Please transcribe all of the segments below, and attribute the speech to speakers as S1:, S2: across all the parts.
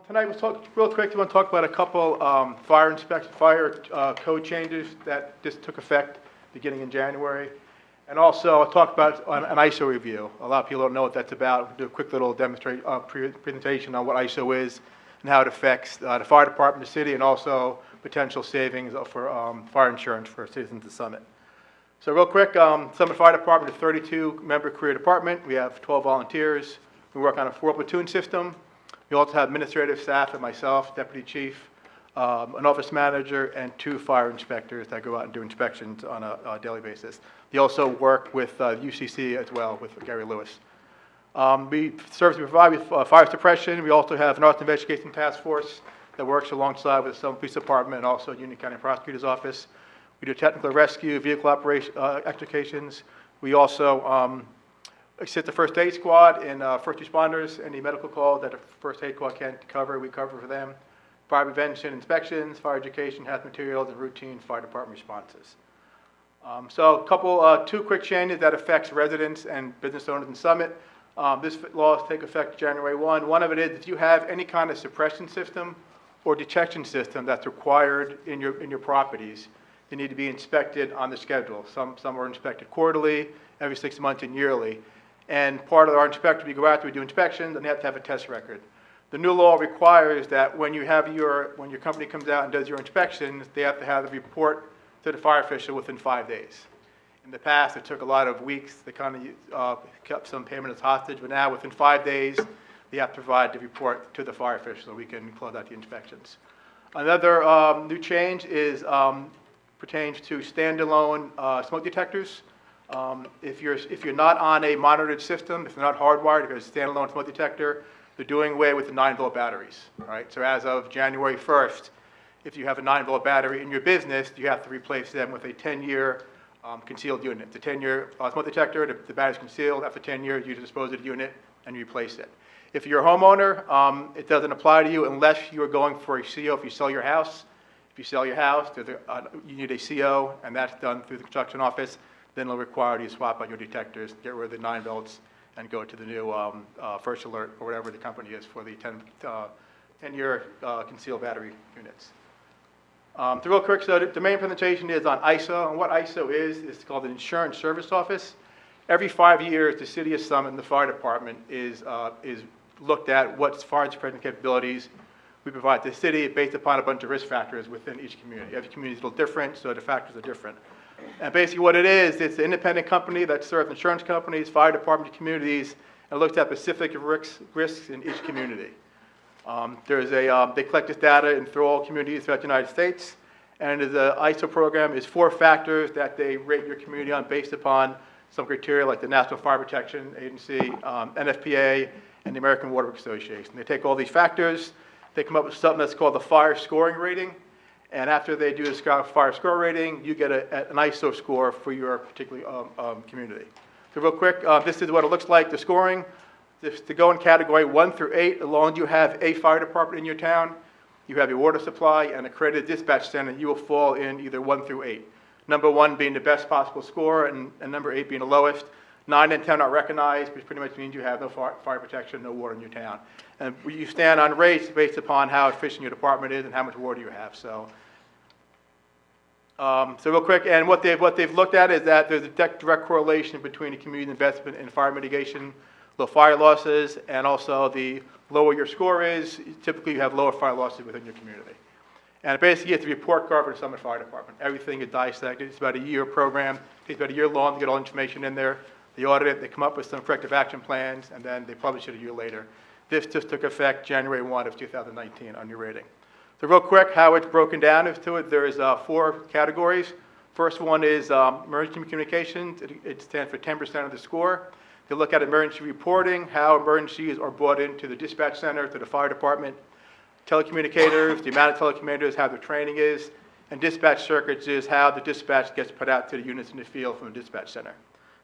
S1: Tonight, we'll talk real quick. We want to talk about a couple fire code changes that just took effect beginning in January, and also I'll talk about an ISO review. A lot of people don't know what that's about. We'll do a quick little presentation on what ISO is and how it affects the fire department, the city, and also potential savings for fire insurance for citizens of Summit. So real quick, Summit Fire Department is a 32-member career department. We have 12 volunteers. We work on a 4-platoon system. We also have administrative staff and myself, deputy chief, an office manager, and 2 fire inspectors that go out and do inspections on a daily basis. They also work with UCC as well, with Gary Lewis. We provide with fire suppression. We also have an arson investigation task force that works alongside with the Summit Police Department and also Union County Prosecutor's Office. We do technical rescue, vehicle operation extrications. We also assist the first aid squad and first responders. Any medical calls that a first aid squad can't cover, we cover for them. Fire prevention inspections, fire education, hazard materials, and routine fire department responses. So a couple, 2 quick changes that affects residents and business owners in Summit. This law take effect January 1. One of it is if you have any kind of suppression system or detection system that's required in your properties, they need to be inspected on the schedule. Some are inspected quarterly, every 6 months, and yearly. And part of our inspector, we go out, we do inspections, and they have to have a test record. The new law requires that when your company comes out and does your inspections, they have to have the report to the fire official within 5 days. In the past, it took a lot of weeks. They kind of kept some payment as hostage, but now within 5 days, they have to provide the report to the fire official so we can close out the inspections. Another new change is pertains to standalone smoke detectors. If you're not on a monitored system, if they're not hardwired, if it's a standalone smoke detector, they're doing away with the 9-volt batteries. Right? So as of January 1st, if you have a 9-volt battery in your business, you have to replace them with a 10-year concealed unit. It's a 10-year smoke detector. The battery's concealed. After 10 years, you dispose of the unit and you replace it. If you're a homeowner, it doesn't apply to you unless you are going for a CO. If you sell your house, you need a CO, and that's done through the construction office. Then it'll require you to swap out your detectors, get rid of the 9 volts, and go to the new First Alert or whatever the company is for the 10-year concealed battery units. So real quick, so the main presentation is on ISO, and what ISO is called the Insurance Service Office. Every 5 years, the City of Summit and the Fire Department is looked at what fire suppression capabilities we provide to the city based upon a bunch of risk factors within each community. Every community is a little different, so the factors are different. And basically what it is, it's an independent company that serves insurance companies, fire department communities, and looks at specific risks in each community. They collect this data through all communities throughout the United States, and the ISO program is 4 factors that they rate your community on based upon some criteria like the National Fire Protection Agency, NFPA, and the American Water Works Association. They take all these factors, they come up with something that's called the fire scoring rating, and after they do this fire score rating, you get an ISO score for your particular community. So real quick, this is what it looks like, the scoring. Just to go in category 1 through 8, as long as you have a fire department in your town, you have your water supply and accredited dispatch center, you will fall in either 1 through 8. Number 1 being the best possible score, and number 8 being the lowest. 9 and 10 are recognized, which pretty much means you have no fire protection, no water in your town. And you stand on rates based upon how efficient your department is and how much water you have. So real quick, and what they've looked at is that there's a direct correlation between the community investment in fire mitigation, low fire losses, and also the lower your score is, typically you have lower fire losses within your community. And basically it's a report card for the Summit Fire Department. Everything is dissected. It's about a year program. It takes about a year long to get all information in there. They audit it, they come up with some corrective action plans, and then they publish it a year later. This just took effect January 1 of 2019 on your rating. So real quick, how it's broken down to it, there is 4 categories. First one is emergency communications. It stands for 10% of the score. They look at emergency reporting, how emergencies are brought into the dispatch center, to the fire department. Telecommunicators, the amount of telecommunicators, how their training is. And dispatch circuits is how the dispatch gets put out to the units in the field from the dispatch center.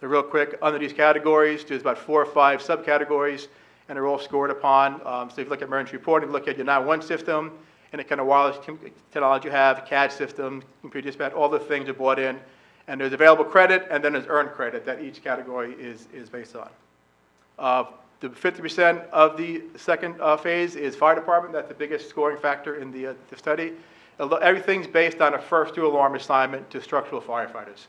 S1: So real quick, under these categories, there's about 4 or 5 subcategories, and they're all scored upon. So if you look at emergency reporting, look at your 911 system, and the kind of wireless technology you have, CAD system, computer dispatch, all the things are brought in. And there's available credit, and then there's earned credit that each category is based on. The 50% of the second phase is fire department. That's the biggest scoring factor in the study. Everything's based on a first due alarm assignment to structural firefighters,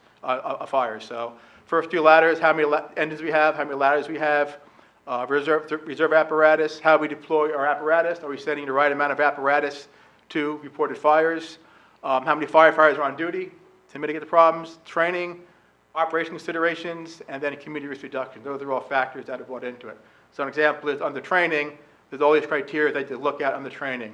S1: fires. So first due ladders, how many engines we have, how many ladders we have, reserve apparatus, how we deploy our apparatus. Are we sending the right amount of apparatus to reported fires? How many firefighters are on duty to mitigate the problems? Training, operation considerations, and then community risk reduction. Those are all factors that are brought into it. So an example is under training, there's all these criteria that you look at under training.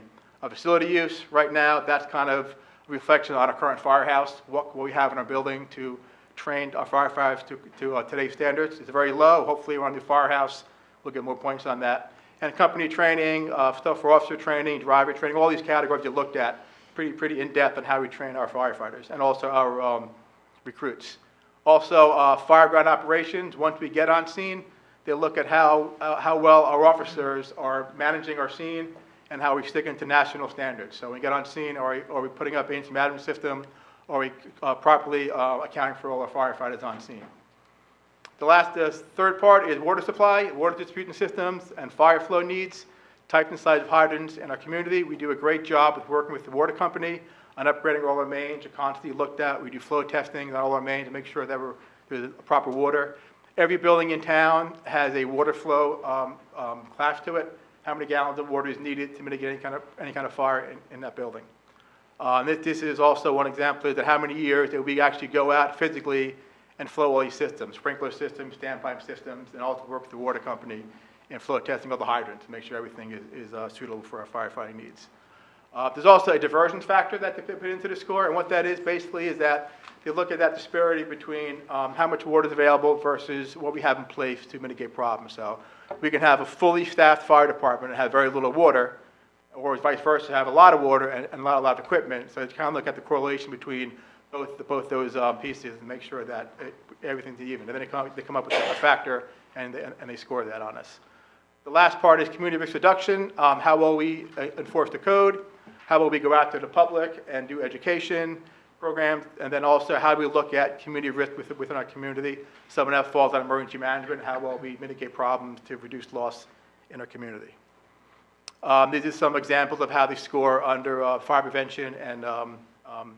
S1: Facility use, right now, that's kind of a reflection on our current firehouse, what we have in our building to train our firefighters to today's standards. It's very low. Hopefully, we're on the firehouse. We'll get more points on that. And company training, stuff for officer training, driver training, all these categories you looked at, pretty in-depth on how we train our firefighters and also our recruits. Also, fireground operations, once we get on scene, they look at how well our officers are managing our scene and how we stick into national standards. So when we get on scene, are we putting up an incident management system, are we properly accounting for all our firefighters on scene? The third part is water supply, water distribution systems, and fire flow needs, type and size of hydrants in our community. We do a great job with working with the water company on upgrading all our mains. Are constantly looked at. We do flow testing on all our mains to make sure that there's proper water. Every building in town has a water flow class to it. How many gallons of water is needed to mitigate any kind of fire in that building. This is also one example of that how many years that we actually go out physically and flow all these systems, sprinkler systems, standpipe systems, and also work with the water company in flow testing of the hydrants to make sure everything is suitable for our firefighting needs. There's also a divergence factor that they put into the score, and what that is basically is that they look at that disparity between how much water is available versus what we have in place to mitigate problems. So we can have a fully staffed fire department and have very little water, or vice versa, have a lot of water and not a lot of equipment. So it's kind of look at the correlation between both those pieces and make sure that everything's even. And then they come up with a factor and they score that on us. The last part is community risk reduction. How well we enforce the code, how well we go out to the public and do education programs, and then also how do we look at community risk within our community. Some of that falls on emergency management, how well we mitigate problems to reduce loss in our community. These are some examples of how they score under fire prevention and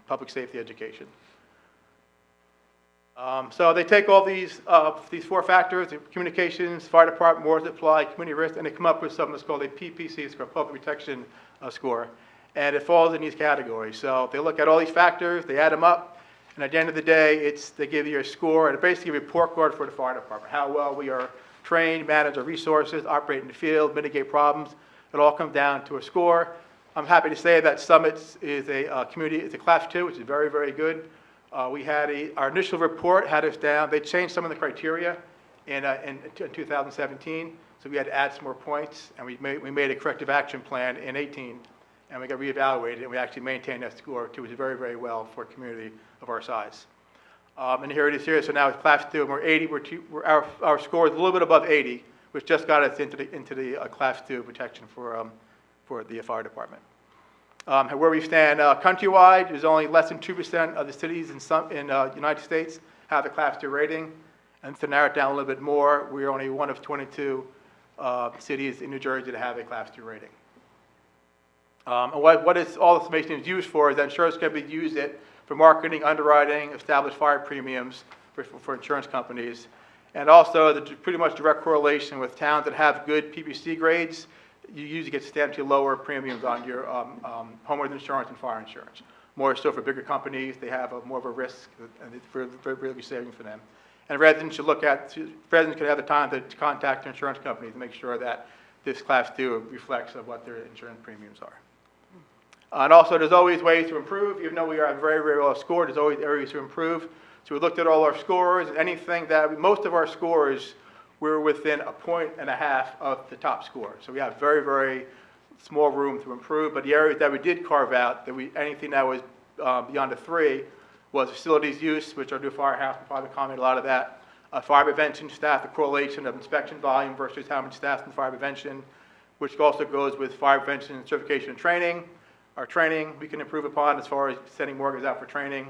S1: public safety education. So they take all these four factors, communications, fire department, water supply, community risk, and they come up with something that's called a PPC score, public protection score. And it falls in these categories. So they look at all these factors, they add them up, and at the end of the day, they give you a score, and basically a report card for the fire department, how well we are trained, manage our resources, operate in the field, mitigate problems. It all comes down to a score. I'm happy to say that Summit is a community, it's a class 2, which is very, very good. We had our initial report had us down. They changed some of the criteria in 2017, so we had to add some more points, and we made a corrective action plan in 18, and we got reevaluated, and we actually maintained that score, which is very, very well for a community of our size. And here it is here. So now it's class 2, and we're 80. Our score is a little bit above 80, which just got us into the class 2 protection for the fire department. Where we stand countrywide, there's only less than 2% of the cities in the United States have a class 2 rating. And to narrow it down a little bit more, we're only one of 22 cities in New Jersey that have a class 2 rating. And what all this information is used for is that insurance can be used for marketing, underwriting, established fire premiums for insurance companies. And also the pretty much direct correlation with towns that have good PPC grades, you usually get substantially lower premiums on your homeowners insurance and fire insurance. More so for bigger companies, they have more of a risk, and it's really saving for them. And residents should residents could have the time to contact their insurance companies to make sure that this class 2 reflects of what their insurance premiums are. And also, there's always ways to improve. Even though we are very, very well scored, there's always areas to improve. So we looked at all our scores, anything that, most of our scores, we're within 1.5 points of the top score. So we have very, very small room to improve. But the areas that we did carve out, anything that was beyond a 3 was facilities use, which our new firehouse will probably comment a lot of that. Fire prevention staff, the correlation of inspection volume versus how much staff in fire prevention, which also goes with fire prevention certification and training. Our training we can improve upon as far as sending more guys out for training.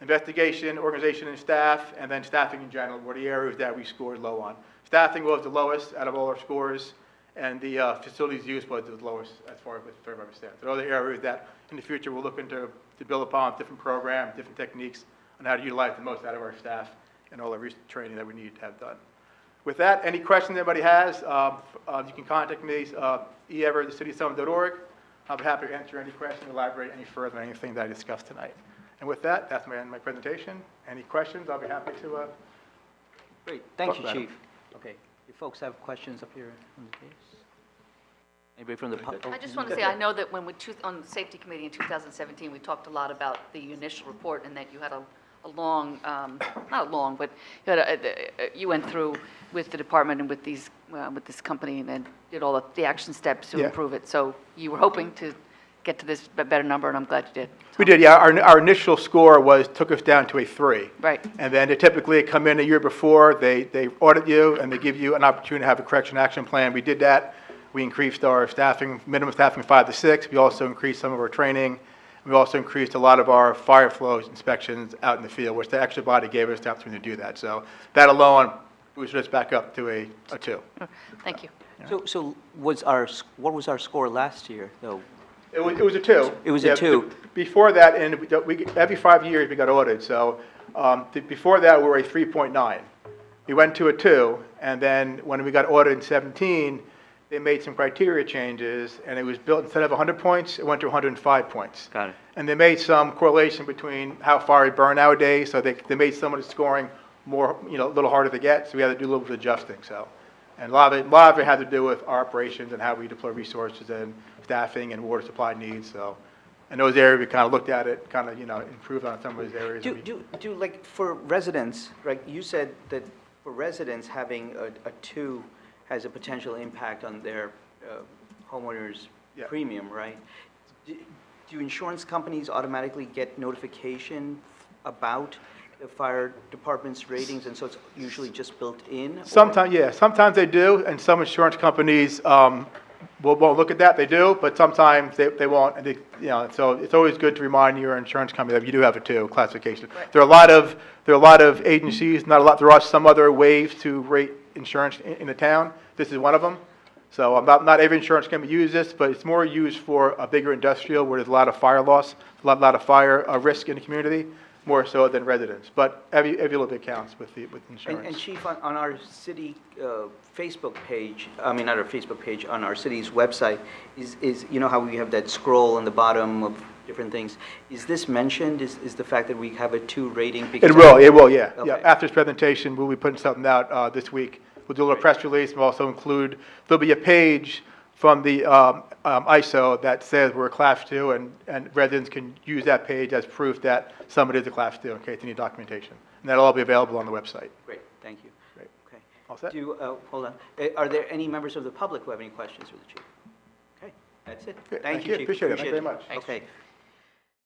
S1: Investigation, organization and staff, and then staffing in general were the areas that we scored low on. staffing was the lowest out of all our scores, and the facilities use was the lowest as far as with 35%. So those are areas that in the future we're looking to build upon different programs, different techniques on how to utilize the most out of our staff and all the recent training that we need to have done. With that, any questions anybody has, you can contact me, ever@thecitysummit.org. I'll be happy to answer any question, elaborate any further on anything that I discussed tonight. And with that, that's my end of my presentation. Any questions, I'll be happy to
S2: Great, thank you,
S1: about it.
S2: Chief. Okay, you folks have questions up here on the case? Anybody from the public?
S3: I just want to say, I know that when on the Safety Committee in 2017, we talked a lot about the initial report and that you had a long, not long, but you went through with the department and with this company and then did all the action steps to
S1: Yeah.
S3: improve it. So you were hoping to get to this better number, and I'm glad you did.
S1: We did, yeah. Our initial score took us down to a 3.
S3: Right.
S1: And then they typically come in a year before, they audit you, and they give you an opportunity to have a correction action plan. We did that. We increased our staffing, minimum staffing 5 to 6. We also increased some of our training. We also increased a lot of our fire flows inspections out in the field, which the extra body gave us the opportunity to do that. So that alone boosted us back up to a 2.
S3: Thank you.
S2: So what was our score last year, though?
S1: It was a 2.
S2: It was a 2.
S1: Before that, and every 5 years we got audited. So before that, we were a 3.9. We went to a 2, and then when we got audited in 17, they made some criteria changes, and it was built, instead of 100 points, it went to 105 points.
S2: Got it.
S1: And they made some correlation between how far we burn nowadays, so they made some of the scoring more, a little harder to get, so we had to do a little bit of adjusting, so. And a lot of it had to do with our operations and how we deploy resources and staffing and water supply needs, so. In those areas, we kind of looked at it, kind of, improved on some of those areas.
S2: Do like for residents, right, you said that for residents, having a 2 has a potential impact on their homeowners'
S1: Yeah.
S2: premium, right? Do insurance companies automatically get notification about the fire department's ratings, and so it's usually just built in?
S1: Sometimes, yeah. Sometimes they do, and some insurance companies won't look at that. They do, but sometimes they won't. And so it's always good to remind your insurance company that you do have a 2 classification.
S3: Right.
S1: There are a lot of agencies. Not a lot. There are some other ways to rate insurance in the town. This is one of them. So not every insurance company uses this, but it's more used for a bigger industrial where there's a lot of fire loss, a lot of fire risk in the community, more so than residents. But every little bit counts with insurance.
S2: And Chief, on our city Facebook page, I mean, not our Facebook page, on our city's website, is how we have that scroll on the bottom of different things. Is this mentioned? Is the fact that we have a 2 rating?
S1: It will, yeah.
S2: Okay.
S1: Yeah. After this presentation, we'll be putting something out this week. We'll do a little press release. We'll also include, there'll be a page from the ISO that says we're a Class 2, and residents can use that page as proof that somebody is a Class 2 in case they need documentation. And that'll all be available on the website.
S2: Great, thank you.
S1: Great.
S2: Okay.
S1: All set?
S2: Hold on. Are there any members of the public who have any questions for the Chief? Okay, that's it.
S1: Good.
S2: Thank you, Chief.
S1: Appreciate it. Thank you very much.
S2: Okay.